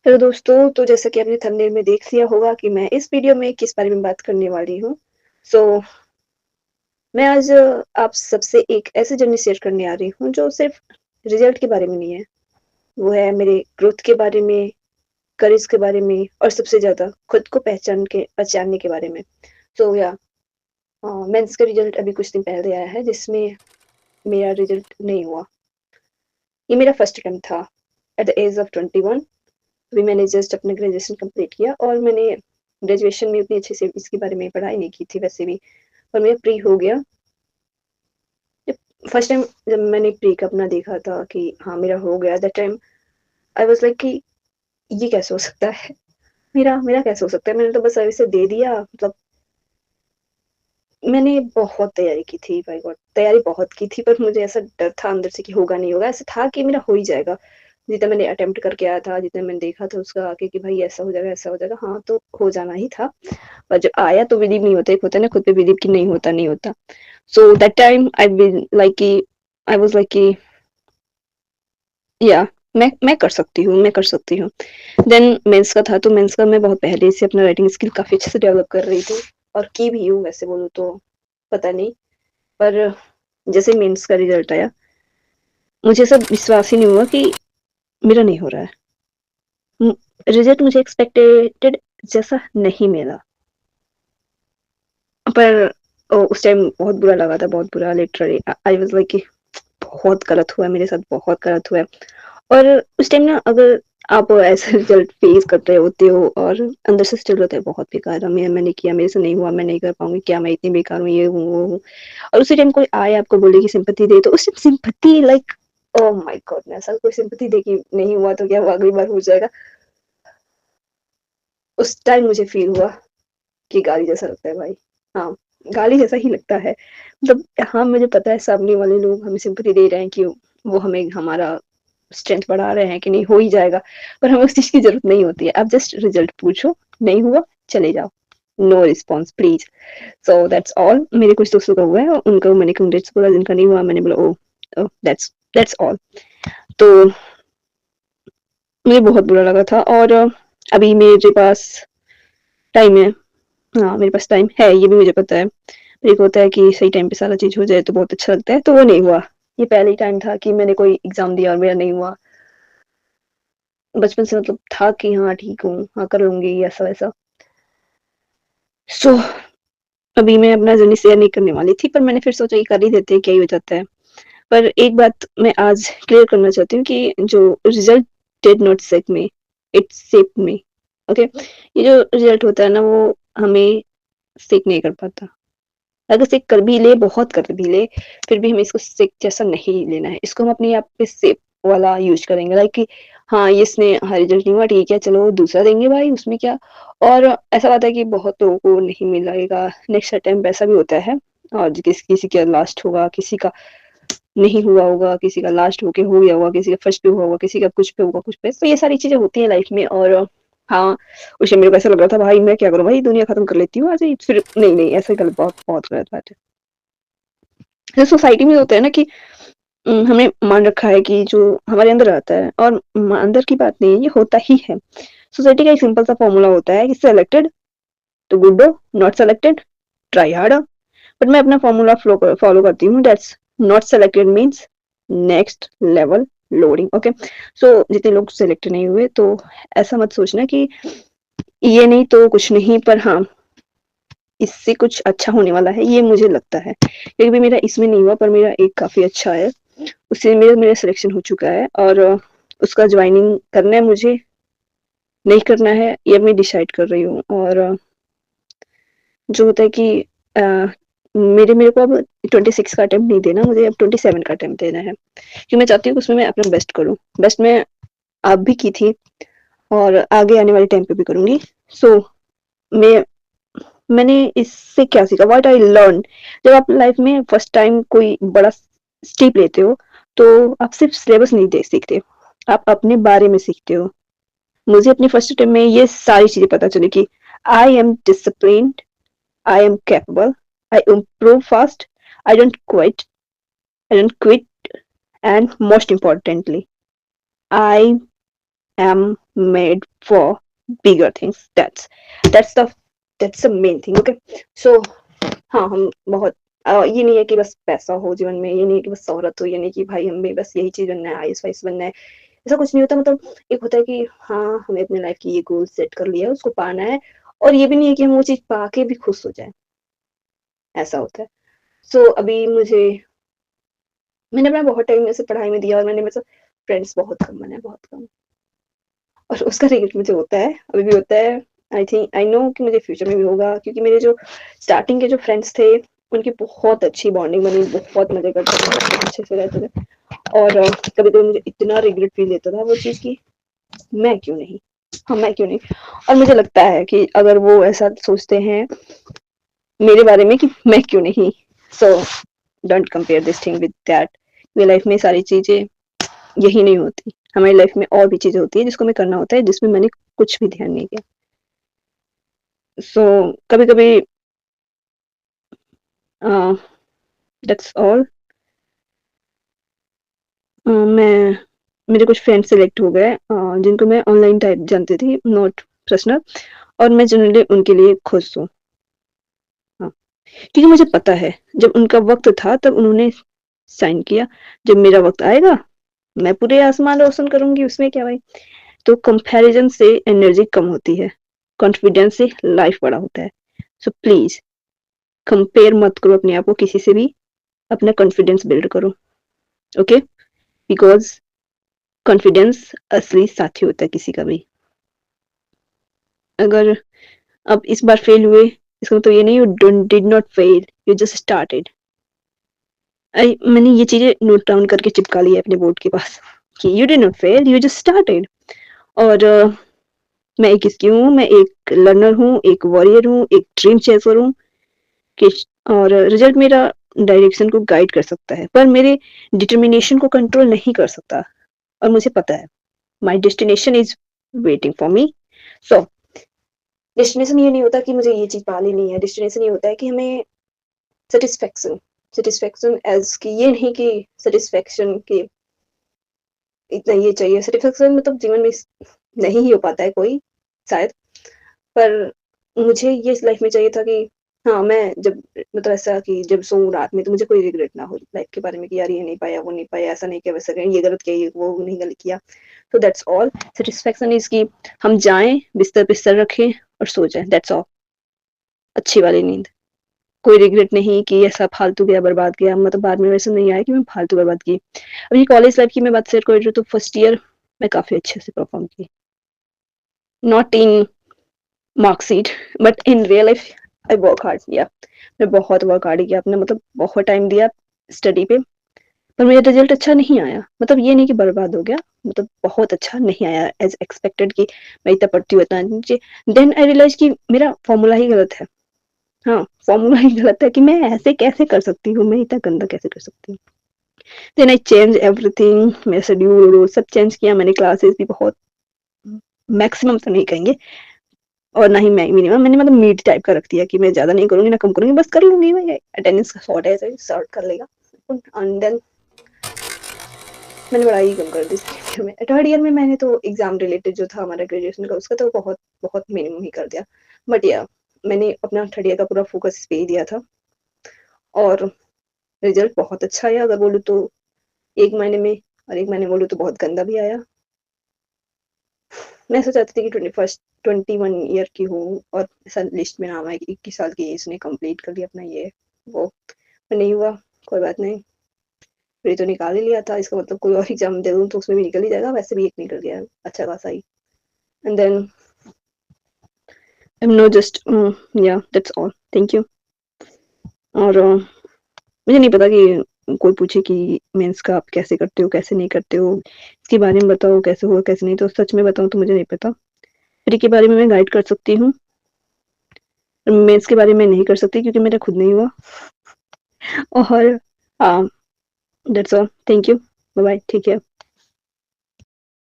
Hello दोस्तों, तो जैसा कि आपने थंबनेल में देख लिया होगा कि मैं इस वीडियो में किस बारे में बात करने वाली हूँ। सो मैं आज आप सबसे एक ऐसी जर्नी शेयर करने आ रही हूँ जो सिर्फ रिजल्ट के बारे में नहीं है। वो है मेरे ग्रोथ के बारे में, करियर के बारे में और सबसे ज़्यादा खुद को पहचानने के बारे में। सो या मेंस का रिजल्ट अभी कुछ दिन पहले आया है जिसमें मेरा रिजल्ट नहीं हुआ। ये मेरा फर्स्ट अटेम्प्ट था एट द एज ऑफ 21। अभी मैंने जस्ट अपना ग्रेजुएशन कंप्लीट किया और मैंने ग्रेजुएशन में उतनी अच्छे से इसके बारे में पढ़ाई नहीं की थी वैसे भी, और मेरा प्री हो गया। जब फर्स्ट टाइम जब मैंने प्री का अपना देखा था कि हाँ मेरा हो गया, that time I was like कि ये कैसे हो सकता है, मेरा मेरा कैसे हो सकता है, मैंने तो बस ऐसे दे दिया। मतलब मैंने बहुत तैयारी की थी, बाय गॉड तैयारी बहुत की थी, पर मुझे ऐसा डर था अंदर से कि होगा नहीं होगा, ऐसा था कि मेरा हो ही जाएगा। जितना मैंने अटेम्प्ट करके आया था, जितना मैंने देखा था उसका आगे कि भाई ऐसा हो जाएगा ऐसा हो जाएगा, हाँ तो हो जाना ही था। पर जब आया तो बिलीव नहीं होता, एक होता है ना खुद पे बिलीव कि नहीं होता नहीं होता। So that time I will like कि आई वाज लाइक कि या मैं कर सकती हूँ, मैं कर सकती हूँ। देन मेंस का था, तो मेंस का मैं बहुत पहले से अपना राइटिंग स्किल काफ़ी अच्छे से डेवलप कर रही थी और की भी हूँ वैसे बोलूँ तो, पता नहीं। पर जैसे मेंस का रिजल्ट आया, मुझे सब विश्वास ही नहीं हुआ कि मेरा नहीं हो रहा है। रिजल्ट मुझे एक्सपेक्टेड जैसा नहीं मिला। पर उस टाइम बहुत बुरा लगा था, बहुत बुरा, लिटरली आई वाज लाइक कि बहुत गलत हुआ है मेरे साथ, बहुत गलत हुआ है। और उस टाइम ना अगर आप ऐसा रिजल्ट फेस कर रहे होते हो और अंदर से स्टिल होता है बहुत बेकार है, मैंने किया, मेरे से नहीं हुआ, मैं नहीं कर पाऊंगी, क्या मैं इतनी बेकार हूँ, ये हूँ वो हूँ। और उसी टाइम कोई आए आपको बोले कि सिंपैथी दे, तो उस time sympathy like oh my God, ऐसा कोई सिंपैथी दे कि नहीं हुआ तो क्या हुआ, अगली बार हो जाएगा। उस टाइम मुझे फील हुआ कि गाली जैसा लगता है भाई। हाँ, गाली जैसा ही लगता है। मतलब हाँ, मुझे पता है सामने वाले लोग हमें सिंपैथी दे रहे हैं कि वो हमें हमारा स्ट्रेंथ बढ़ा रहे हैं कि नहीं हो ही जाएगा, पर हमें उस चीज़ की ज़रूरत नहीं होती है। आप जस्ट रिजल्ट पूछो, नहीं हुआ चले जाओ, no response please. So that's all. मेरे कुछ दोस्तों का हुआ है, उनका मैंने कांग्रेट्स बोला, जिनका नहीं हुआ मैंने बोला ओह ओह दैट्स ऑल। तो मुझे बहुत बुरा लगा था और अभी मेरे पास टाइम है। हाँ, मेरे पास टाइम है, ये भी मुझे पता है। एक होता है कि सही टाइम पे सारा चीज़ हो जाए तो बहुत अच्छा लगता है, तो वो नहीं हुआ। ये पहले ही टाइम था कि मैंने कोई एग्ज़ाम दिया और मेरा नहीं हुआ। बचपन से मतलब था कि हाँ ठीक हूँ, हाँ कर लूँगी ऐसा वैसा। सो अभी मैं अपना जर्नी शेयर नहीं करने वाली थी, पर मैंने फिर सोचा कि कर ही देते हैं, क्या ही हो जाता है। पर एक बात मैं आज क्लियर करना चाहती हूँ कि जो result did not set me, it shaped me. Okay, ये जो रिजल्ट होता है ना वो हमें शेप नहीं कर पाता। अगर शेक कर भी ले, बहुत कर भी ले, फिर भी हमें इसको शेक जैसा नहीं लेना है। इसको हम अपने आप पे शेप वाला यूज़ करेंगे, लाइक कि हाँ, ये इसने हाँ, रिजल्ट नहीं हुआ ठीक है, चलो दूसरा देंगे भाई उसमें क्या। और ऐसा बात है कि बहुत लोगों को नहीं मिलेगा नेक्स्ट अटेम्प्ट, ऐसा भी होता है। और किसी का लास्ट होगा, किसी का नहीं हुआ होगा, किसी का लास्ट होके हो गया होगा, किसी का फर्स्ट पे हुआ होगा, किसी का कुछ पे होगा, कुछ पे। तो ये सारी चीज़ें होती हैं लाइफ में। और हाँ, उस टाइम मेरे को ऐसा लग रहा था भाई मैं क्या करूँ भाई, दुनिया खत्म कर लेती हूँ आज ही। फिर नहीं, नहीं ऐसा गलत, बहुत बहुत गलत बात है। जैसे सोसाइटी में होता है ना कि हमने मान रखा है कि जो हमारे अंदर आता है, और अंदर की बात नहीं है, ये होता ही है। सोसाइटी का एक सिंपल सा फॉर्मूला होता है कि सिलेक्टेड तो गुड हो, not selected try harder. But मैं अपना फॉर्मूला फॉलो करती हूँ, that's not selected means next level loading. Okay, so जितने लोग सेलेक्ट नहीं हुए तो ऐसा मत सोचना कि ये नहीं तो कुछ नहीं, पर हाँ इससे कुछ अच्छा होने वाला है, ये मुझे लगता है। क्योंकि भी मेरा इसमें नहीं हुआ, पर मेरा एक काफ़ी अच्छा है, उससे मेरा मेरा सिलेक्शन हो चुका है। और उसका ज्वाइनिंग करना है मुझे, नहीं करना है, ये मैं डिसाइड कर रही हूँ। और जो होता है कि अ, मेरे मेरे को अब 26 का अटेम्प्ट नहीं देना, मुझे अब 27 का अटेम्प्ट देना है, क्योंकि मैं चाहती हूँ कि उसमें मैं अपना बेस्ट करूँ। बेस्ट मैं आप भी की थी और आगे आने वाले टाइम पे भी करूँगी। सो मैं मैंने इससे क्या सीखा, व्हाट आई लर्न। जब आप लाइफ में फर्स्ट टाइम कोई बड़ा स्टेप लेते हो, तो आप सिर्फ सिलेबस नहीं देख सीखते, आप अपने बारे में सीखते हो। मुझे अपने फर्स्ट अटेम्प्ट में ये सारी चीजें पता चली कि I am disciplined, I am capable, I improve fast, I don't quit, I don't quit, and most importantly I am made for bigger things. That's the that's the main thing. Okay, so हाँ, हम बहुत ये नहीं है कि बस पैसा हो जीवन में, ये नहीं है कि बस शोहरत हो, ये नहीं कि भाई हमें बस यही चीज़ बनना है, आईएएस-वाईएएस बनना है, ऐसा कुछ नहीं होता। मतलब एक होता है कि हाँ, हमें अपनी लाइफ़ की ये गोल सेट कर लिया है, उसको पाना है, और ये भी नहीं है कि हम वो चीज़ पा के भी खुश हो जाएँ, ऐसा होता है। सो अभी मैंने अपना बहुत टाइम ऐसे पढ़ाई में दिया, और मैंने मतलब फ्रेंड्स बहुत कम बनाए, बहुत कम, और उसका रिग्रेट मुझे होता है, अभी भी होता है। आई नो कि मुझे फ्यूचर में भी होगा, क्योंकि मेरे जो स्टार्टिंग के जो फ्रेंड्स थे, उनकी बहुत अच्छी बॉन्डिंग बनी, बहुत मज़े करते थे, बहुत अच्छे से रहते थे, और कभी-कभी मुझे इतना रिग्रेट फ़ील होता था वो चीज़ की मैं क्यों नहीं? हाँ, मैं क्यों नहीं? और मुझे लगता है कि अगर वो ऐसा सोचते हैं मेरे बारे में कि मैं क्यों नहीं? So don't compare this thing with that. मेरी लाइफ़ में सारी चीज़ें यही नहीं होती। हमारी लाइफ़ में और भी चीज़ें होती हैं जिसको हमें करना होता है, जिसमें मैंने कुछ भी ध्यान नहीं दिया। सो कभी-कभी अ, दैट्स ऑल। मैं मेरे कुछ फ्रेंड्स सेलेक्ट हो गए, जिनको मैं ऑनलाइन टाइप जानती थी, नॉट पर्सनल, और मैं जनरली उनके लिए खुश हूँ। हाँ, क्योंकि मुझे पता है जब उनका वक़्त था तब उन्होंने साइन किया, जब मेरा वक़्त आएगा मैं पूरे आसमान रोशन करूँगी, उसमें क्या भाई? तो कंपैरिज़न से एनर्जी कम होती है, कॉन्फिडेंस से लाइफ़ बड़ा होता है। सो प्लीज़ कंपेयर मत करो अपने आप को किसी से भी, अपना कॉन्फिडेंस बिल्ड करो, ओके? बिकॉज़ कॉन्फिडेंस असली साथी होता है किसी का भी। अगर आप इस बार फेल हुए, इसका मतलब ये नहीं you don't did not fail, you just started. मैंने ये चीज़ें नोट डाउन करके चिपका ली है अपने बोर्ड के पास कि you did not fail, you just started. और मैं एक इसकी हूँ, मैं एक लर्नर हूँ, एक वॉरियर हूँ, एक ड्रीम चेज़र हूँ, कि और रिजल्ट मेरा डायरेक्शन को गाइड कर सकता है, पर मेरे डिटर्मिनेशन को कंट्रोल नहीं कर सकता, और मुझे पता है my destination is waiting for me. So destination ये नहीं होता कि मुझे ये चीज़ पा लेनी है, डेस्टिनेशन ये होता है कि हमें सैटिस्फैक्शन सैटिस्फैक्शन एज़ कि ये नहीं कि सैटिस्फैक्शन कि इतना ये चाहिए, सैटिस्फैक्शन मतलब जीवन में नहीं ही हो पाता है कोई, शायद। पर मुझे ये इस लाइफ़ में चाहिए था कि हाँ, मैं जब मतलब ऐसा कि जब सोऊँ रात में तो मुझे कोई रिग्रेट ना हो लाइफ़ के बारे में कि यार ये नहीं पाया, वो नहीं पाया, ऐसा नहीं किया, वैसा नहीं, ये गलत किया, ये वो नहीं गलत किया। तो दैट्स ऑल। सैटिस्फैक्शन इज़ कि हम जाएँ, बिस्तर पे सर रखें और सो जाएँ, दैट्स ऑल। अच्छी वाली नींद। कोई रिग्रेट नहीं कि ऐसा फालतू गया, बर्बाद गया, मतलब बाद में वैसा नहीं आया कि मैं फालतू बर्बाद की। अभी कॉलेज लाइफ़ की मैं बात शेयर कर रही हूँ, तो फर्स्ट ईयर मैं काफ़ी अच्छे से परफ़ॉर्म की। Not in marksheet but in real life I work hard, या मैं बहुत वर्क हार्ड किया, अपने मतलब बहुत टाइम दिया स्टडी पे, पर मेरा रिजल्ट अच्छा नहीं आया, मतलब ये नहीं कि बर्बाद हो गया, मतलब बहुत अच्छा नहीं आया एज एक्सपेक्टेड कि मैं इतना पढ़ती हूँ इतना नीचे। देन आई रियलाइज कि मेरा फॉर्मूला ही गलत है। हाँ, फॉर्मूला ही गलत है कि मैं ऐसे कैसे कर सकती हूँ, मैं इतना गंदा कैसे कर सकती हूँ। देन आई चेंज एवरीथिंग, मेरा शेड्यूल सब चेंज किया मैंने, क्लासेस भी बहुत मैक्सिमम तो नहीं कहेंगे, और ना ही मैं मिनिमम, मैंने मतलब मीड टाइप का रख दिया कि मैं ज़्यादा नहीं करूँगी ना कम करूँगी, बस कर लूँगी भाई, अटेंडेंस का शॉर्ट है ऐसे सॉर्ट कर लेगा। एंड देन मैंने पढ़ाई ही कम कर दी सेकंड ईयर में। थर्ड ईयर में मैंने तो एग्ज़ाम रिलेटेड जो था हमारा ग्रेजुएशन का, उसका तो बहुत बहुत मिनिमम ही कर दिया। बट या मैंने अपना थर्ड ईयर का पूरा फोकस इस पे ही दिया था, और रिजल्ट बहुत अच्छा आया अगर बोलूँ तो 1 महीने में, और 1 महीने बोलूँ तो बहुत गंदा भी आया। मैं ऐसा चाहती थी कि 21 ईयर की हूँ और ऐसा लिस्ट में नाम आए कि 21 साल की एज ने कंप्लीट कर लिया अपना ये वो, पर नहीं हुआ। कोई बात नहीं, प्री तो निकाल ही लिया था, इसका मतलब कोई और एग्जाम दे दूँ तो उसमें भी निकल ही जाएगा, वैसे भी एक निकल गया अच्छा खासा ही। And then I am no just yeah that's all, thank you. और मुझे नहीं पता कि कोई पूछे कि मेंस का आप कैसे करते हो, कैसे नहीं करते हो, इसके बारे में बताओ कैसे हो कैसे नहीं, तो सच में बताऊँ तो मुझे नहीं पता। प्री के बारे में मैं गाइड कर सकती हूँ, मेंस के बारे में नहीं कर सकती क्योंकि मेरा खुद नहीं हुआ। और that's all, thank you, bye bye, ठीक है।